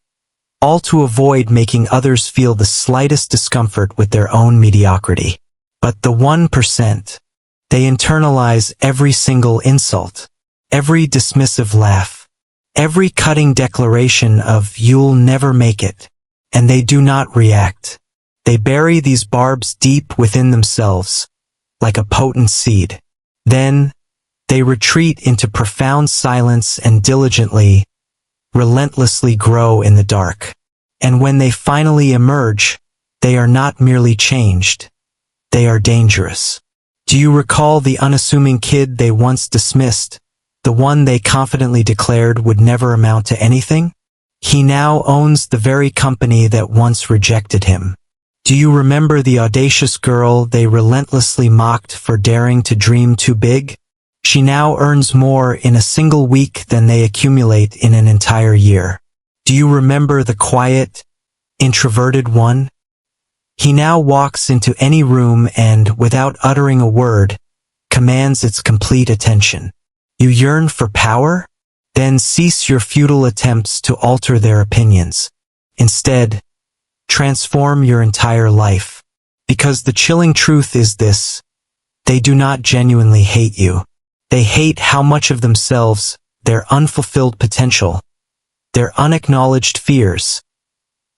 Speaker 1: all to avoid making others feel the slightest discomfort with their own mediocrity. But the 1%, they internalize every single insult, every dismissive laugh, every cutting declaration of "you'll never make it," and they do not react. They bury these barbs deep within themselves, like a potent seed. Then, they retreat into profound silence and diligently, relentlessly grow in the dark. And when they finally emerge, they are not merely changed. They are dangerous. Do you recall the unassuming kid they once dismissed, the one they confidently declared would never amount to anything? He now owns the very company that once rejected him. Do you remember the audacious girl they relentlessly mocked for daring to dream too big? She now earns more in a single week than they accumulate in an entire year. Do you remember the quiet, introverted one? He now walks into any room and, without uttering a word, commands its complete attention. You yearn for power? Then cease your futile attempts to alter their opinions. Instead, transform your entire life. Because the chilling truth is this: they do not genuinely hate you. They hate how much of themselves, their unfulfilled potential, their unacknowledged fears,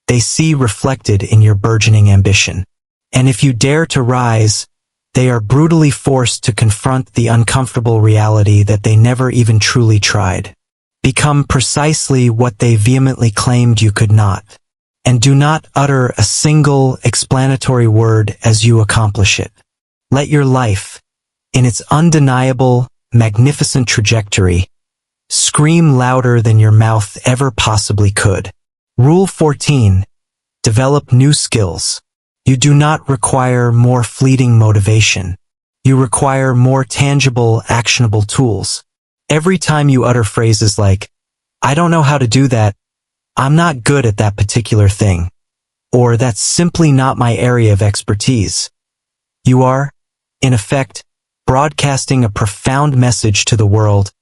Speaker 1: they see reflected in your burgeoning ambition. And if you dare to rise, they are brutally forced to confront the uncomfortable reality that they never even truly tried. Become precisely what they vehemently claimed you could not. And do not utter a single explanatory word as you accomplish it. Let your life, in its undeniable, magnificent trajectory, scream louder than your mouth ever possibly could. Rule 14. Develop new skills. You do not require more fleeting motivation. You require more tangible, actionable tools. Every time you utter phrases like, "I don't know how to do that," "I'm not good at that particular thing," or "that's simply not my area of expertise," you are, in effect, broadcasting a profound message to the world: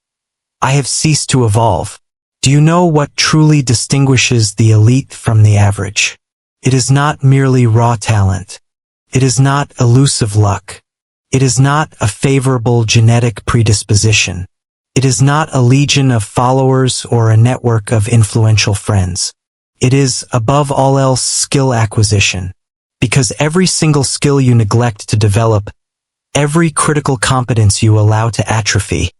Speaker 1: I have ceased to evolve. Do you know what truly distinguishes the elite from the average? It is not merely raw talent. It is not elusive luck. It is not a favorable genetic predisposition. It is not a legion of followers or a network of influential friends. It is, above all else, skill acquisition. Because every single skill you neglect to develop, every critical competence you allow to atrophy,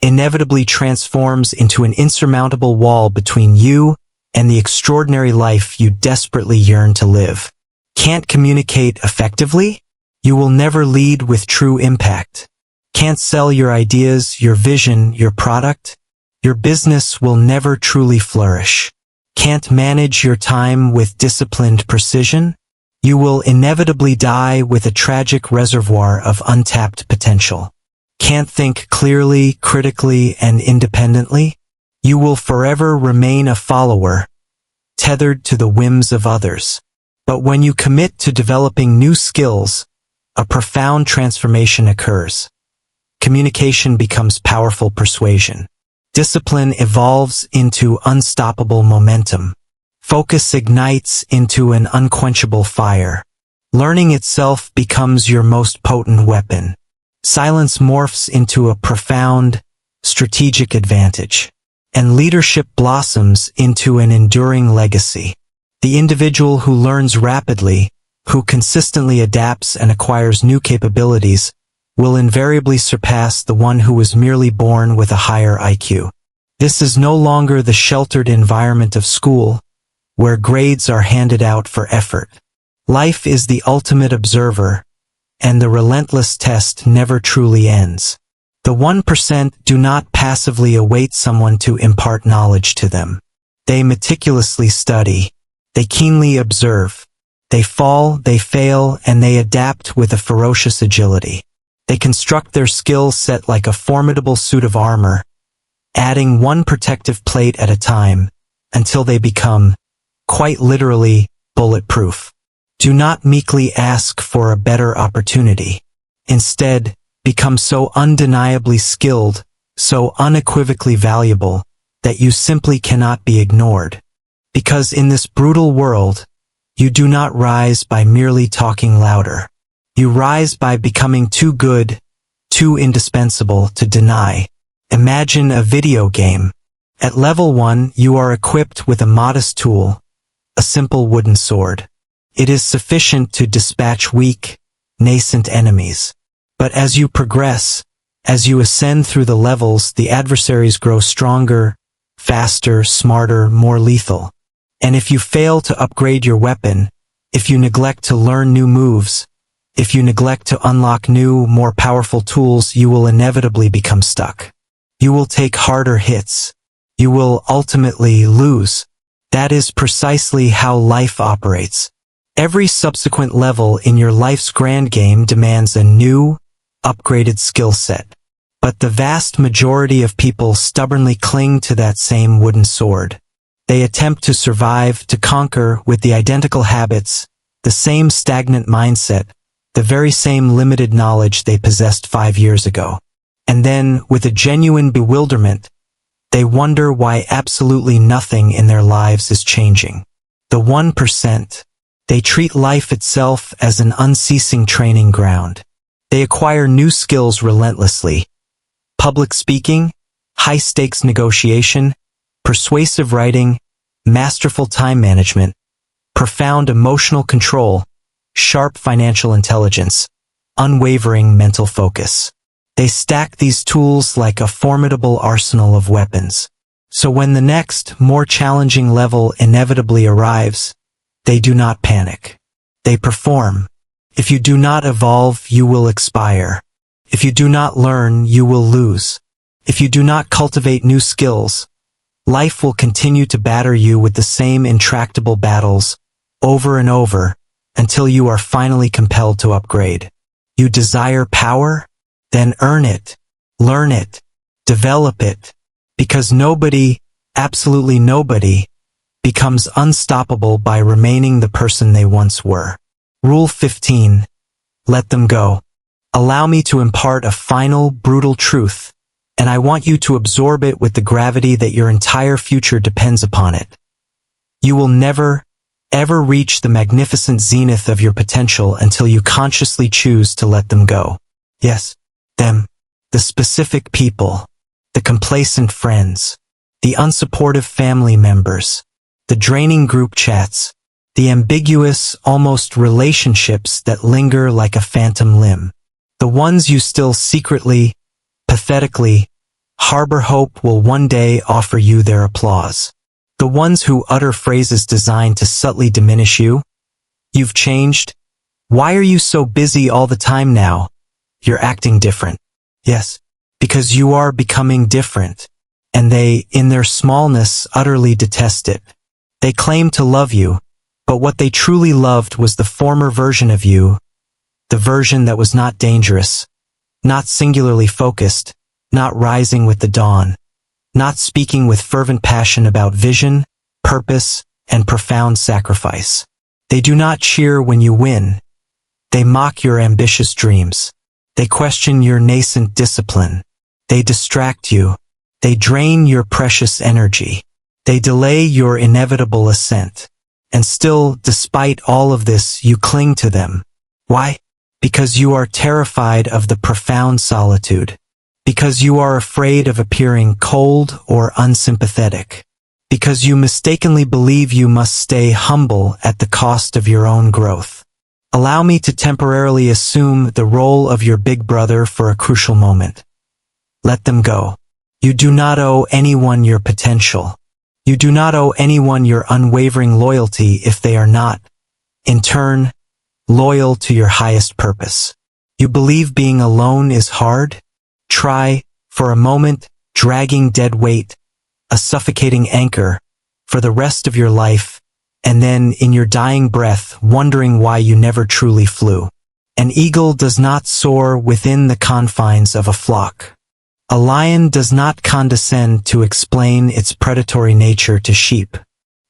Speaker 1: inevitably transforms into an insurmountable wall between you and the extraordinary life you desperately yearn to live. Can't communicate effectively? You will never lead with true impact. Can't sell your ideas, your vision, your product? Your business will never truly flourish. Can't manage your time with disciplined precision? You will inevitably die with a tragic reservoir of untapped potential. Can't think clearly, critically, and independently? You will forever remain a follower, tethered to the whims of others. But when you commit to developing new skills, a profound transformation occurs. Communication becomes powerful persuasion. Discipline evolves into unstoppable momentum. Focus ignites into an unquenchable fire. Learning itself becomes your most potent weapon. Silence morphs into a profound, strategic advantage. And leadership blossoms into an enduring legacy. The individual who learns rapidly, who consistently adapts and acquires new capabilities, will invariably surpass the one who was merely born with a higher IQ. This is no longer the sheltered environment of school, where grades are handed out for effort. Life is the ultimate observer, and the relentless test never truly ends. The 1% do not passively await someone to impart knowledge to them. They meticulously study. They keenly observe. They fall, they fail, and they adapt with a ferocious agility. They construct their skill set like a formidable suit of armor, adding one protective plate at a time, until they become, quite literally, bulletproof. Do not meekly ask for a better opportunity. Instead, become so undeniably skilled, so unequivocally valuable, that you simply cannot be ignored. Because in this brutal world, you do not rise by merely talking louder. You rise by becoming too good, too indispensable to deny. Imagine a video game. At level 1, you are equipped with a modest tool, a simple wooden sword. It is sufficient to dispatch weak, nascent enemies. But as you progress, as you ascend through the levels, the adversaries grow stronger, faster, smarter, more lethal. And if you fail to upgrade your weapon, if you neglect to learn new moves, if you neglect to unlock new, more powerful tools, you will inevitably become stuck. You will take harder hits. You will ultimately lose. That is precisely how life operates. Every subsequent level in your life's grand game demands a new, upgraded skill set. But the vast majority of people stubbornly cling to that same wooden sword. They attempt to survive, to conquer with the identical habits, the same stagnant mindset, the very same limited knowledge they possessed 5 years ago. And then, with a genuine bewilderment, they wonder why absolutely nothing in their lives is changing. The 1%. They treat life itself as an unceasing training ground. They acquire new skills relentlessly. Public speaking, high-stakes negotiation, persuasive writing, masterful time management, profound emotional control, sharp financial intelligence, unwavering mental focus. They stack these tools like a formidable arsenal of weapons. So when the next, more challenging level inevitably arrives, they do not panic. They perform. If you do not evolve, you will expire. If you do not learn, you will lose. If you do not cultivate new skills, life will continue to batter you with the same intractable battles, over and over, until you are finally compelled to upgrade. You desire power? Then earn it, learn it, develop it, because nobody, absolutely nobody, becomes unstoppable by remaining the person they once were. Rule 15. Let them go. Allow me to impart a final, brutal truth. and I want you to absorb it with the gravity that your entire future depends upon it. You will never, ever reach the magnificent zenith of your potential until you consciously choose to let them go. Yes, them, the specific people, the complacent friends, the unsupportive family members, the draining group chats, the ambiguous, almost relationships that linger like a phantom limb. The ones you still secretly, pathetically, harbor hope will one day offer you their applause. The ones who utter phrases designed to subtly diminish you. You've changed. Why are you so busy all the time now? You're acting different. Yes, because you are becoming different. And they, in their smallness, utterly detest it. They claim to love you, but what they truly loved was the former version of you, the version that was not dangerous, not singularly focused, not rising with the dawn, not speaking with fervent passion about vision, purpose, and profound sacrifice. They do not cheer when you win. They mock your ambitious dreams. They question your nascent discipline. They distract you. They drain your precious energy. They delay your inevitable ascent. And still, despite all of this, you cling to them. Why? Because you are terrified of the profound solitude. Because you are afraid of appearing cold or unsympathetic. Because you mistakenly believe you must stay humble at the cost of your own growth. Allow me to temporarily assume the role of your big brother for a crucial moment. Let them go. You do not owe anyone your potential. You do not owe anyone your unwavering loyalty if they are not, in turn, loyal to your highest purpose. You believe being alone is hard? Try, for a moment, dragging dead weight, a suffocating anchor, for the rest of your life, and then, in your dying breath, wondering why you never truly flew. An eagle does not soar within the confines of a flock. A lion does not condescend to explain its predatory nature to sheep.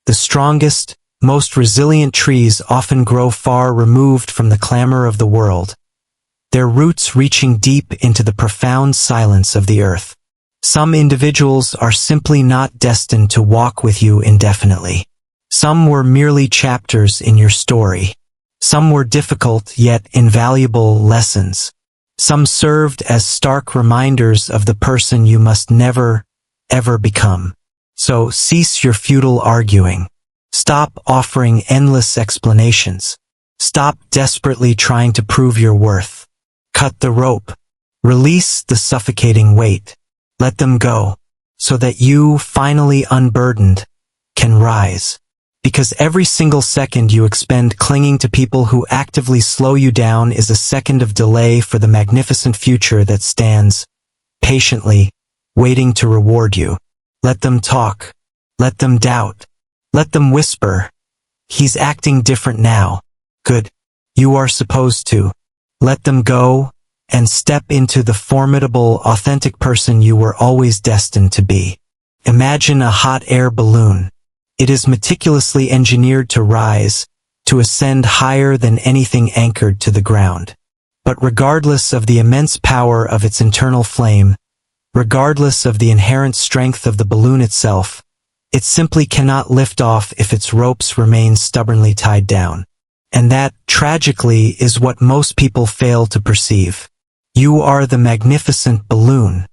Speaker 1: The strongest, most resilient trees often grow far removed from the clamor of the world, their roots reaching deep into the profound silence of the earth. Some individuals are simply not destined to walk with you indefinitely. Some were merely chapters in your story. Some were difficult yet invaluable lessons. Some served as stark reminders of the person you must never, ever become. So cease your futile arguing. Stop offering endless explanations. Stop desperately trying to prove your worth. Cut the rope. Release the suffocating weight. Let them go, so that you, finally unburdened, can rise. Because every single second you expend clinging to people who actively slow you down is a second of delay for the magnificent future that stands, patiently, waiting to reward you. Let them talk. Let them doubt. Let them whisper. He's acting different now. Good. You are supposed to. Let them go, and step into the formidable, authentic person you were always destined to be. Imagine a hot air balloon. It is meticulously engineered to rise, to ascend higher than anything anchored to the ground. But regardless of the immense power of its internal flame, regardless of the inherent strength of the balloon itself, it simply cannot lift off if its ropes remain stubbornly tied down. And that, tragically, is what most people fail to perceive. You are the magnificent balloon.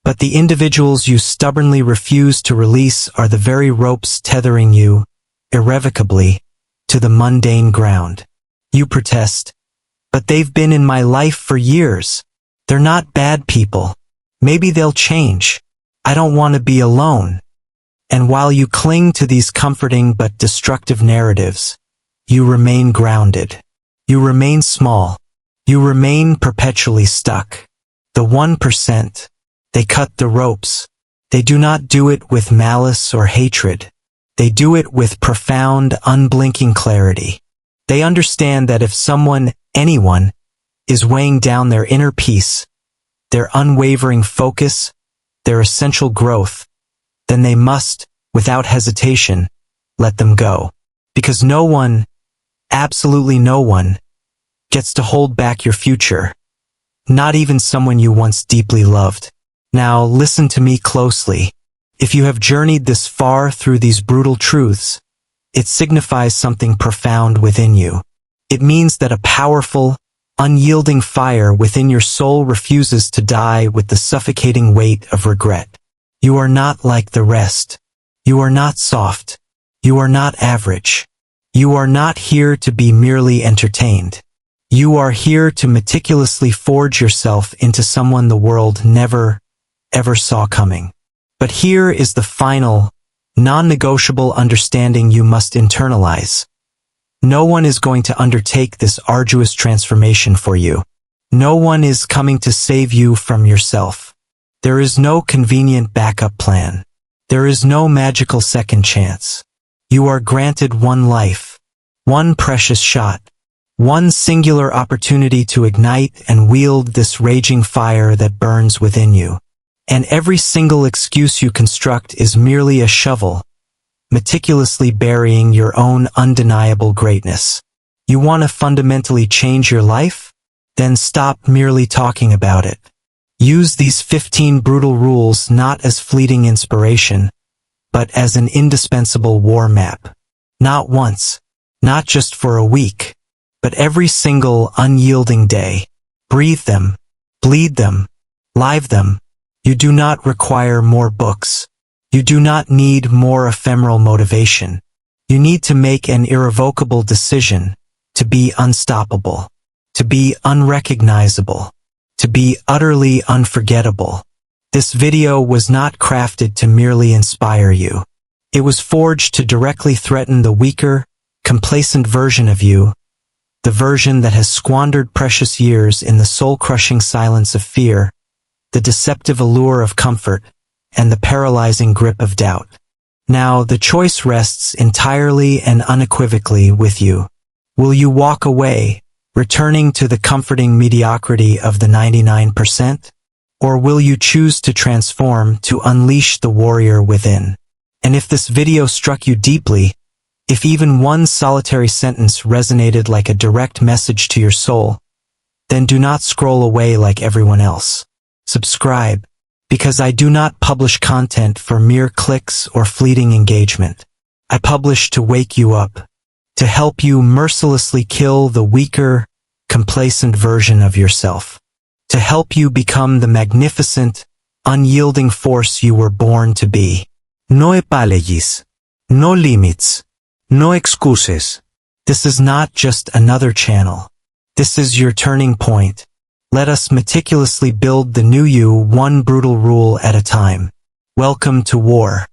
Speaker 1: But the individuals you stubbornly refuse to release are the very ropes tethering you, irrevocably, to the mundane ground. You protest, but they've been in my life for years. They're not bad people. Maybe they'll change. I don't want to be alone. And while you cling to these comforting but destructive narratives, you remain grounded. You remain small. You remain perpetually stuck. The 1%. They cut the ropes. They do not do it with malice or hatred. They do it with profound, unblinking clarity. They understand that if someone, anyone, is weighing down their inner peace, their unwavering focus, their essential growth, then they must, without hesitation, let them go. Because no one, absolutely no one, gets to hold back your future. Not even someone you once deeply loved. Now listen to me closely. If you have journeyed this far through these brutal truths, it signifies something profound within you. It means that a powerful, unyielding fire within your soul refuses to die with the suffocating weight of regret. You are not like the rest. You are not soft. You are not average. You are not here to be merely entertained. You are here to meticulously forge yourself into someone the world never, ever saw coming. But here is the final, non-negotiable understanding you must internalize. No one is going to undertake this arduous transformation for you. No one is coming to save you from yourself. There is no convenient backup plan. There is no magical second chance. You are granted one life, one precious shot, one singular opportunity to ignite and wield this raging fire that burns within you. And every single excuse you construct is merely a shovel, meticulously burying your own undeniable greatness. You want to fundamentally change your life? Then stop merely talking about it. Use these 15 brutal rules not as fleeting inspiration, but as an indispensable war map. Not once, not just for a week, but every single unyielding day. Breathe them, bleed them, live them. You do not require more books. You do not need more ephemeral motivation. You need to make an irrevocable decision to be unstoppable, to be unrecognizable, to be utterly unforgettable. This video was not crafted to merely inspire you. It was forged to directly threaten the weaker, complacent version of you, the version that has squandered precious years in the soul-crushing silence of fear, the deceptive allure of comfort, and the paralyzing grip of doubt. Now, the choice rests entirely and unequivocally with you. Will you walk away, returning to the comforting mediocrity of the 99%? Or will you choose to transform, to unleash the warrior within? And if this video struck you deeply, if even one solitary sentence resonated like a direct message to your soul, then do not scroll away like everyone else. Subscribe, because I do not publish content for mere clicks or fleeting engagement. I publish to wake you up, to help you mercilessly kill the weaker, complacent version of yourself, to help you become the magnificent, unyielding force you were born to be. No apologies, no limits, no excuses. This is not just another channel. This is your turning point. Let us meticulously build the new you, one brutal rule at a time. Welcome to war.